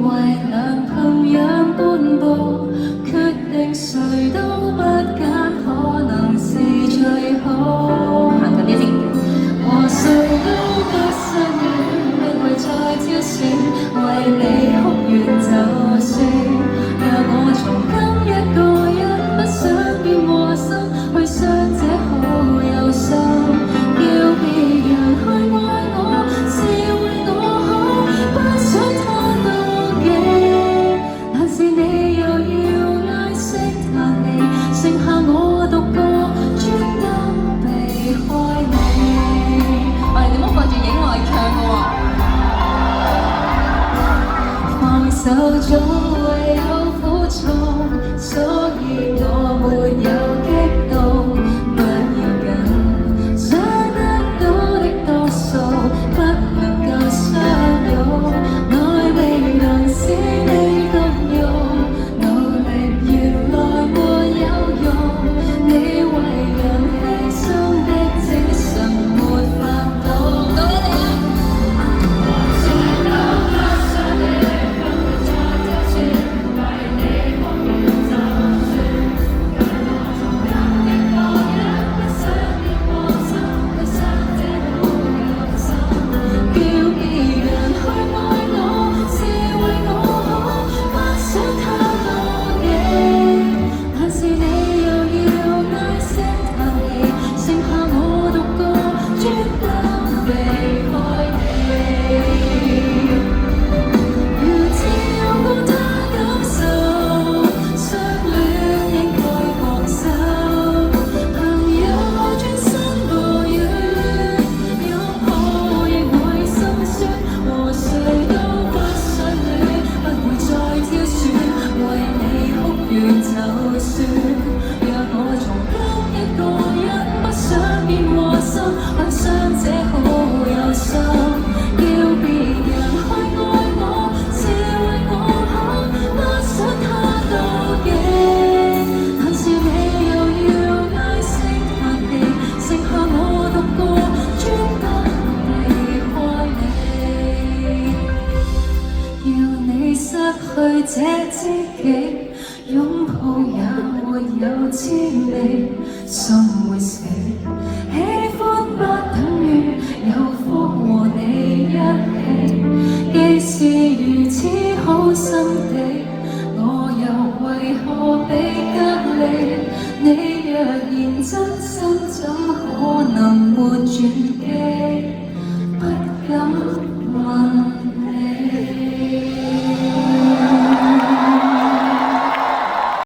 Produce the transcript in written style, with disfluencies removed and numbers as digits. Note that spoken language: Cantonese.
為良朋養伴步，決定誰都不揀，可能是最好。行近啲先，和誰都不相戀，不會再挑選，為你哭完就算。若我從今一個人不想變和心，去傷這好有心，叫別人去愛我，是為我好，不想他妒忌。但是你又要唉聲嘆氣，剩下我獨個，專登避開你。喂，你唔好掛住影我嚟唱㗎喎。放手總會有苦衷，所以我沒有激動。不要緊，想得到的多數不能夠相擁，愛未能使你動容，努力原來沒有用，你為人犧牲的精神沒法懂。到你哋啦！誰都不想你，不會再挑選，為你哭完就算。讓我從今一個人不想變和心，去傷這好有心，叫別人去愛我，是為我好，不想他妒忌。但是你又要唉聲嘆氣，剩下我獨個，專登避開你。如此有過他感受，相戀應該放手，朋友轉身抱怨，擁抱亦會心酸，和誰都不想戀，不會再挑選，為你哭完就算。若我從今一個人不想變和心，去傷這好有心，叫別人去愛我，是為我好，不想他妒忌。但是你又要唉聲嘆氣，剩下我獨個，專登避開你。要你失去這知己，擁抱也沒有滋味，心會死。喜歡不等於有福和你一起，既是如此好心地，我又為何被隔離？你若然珍惜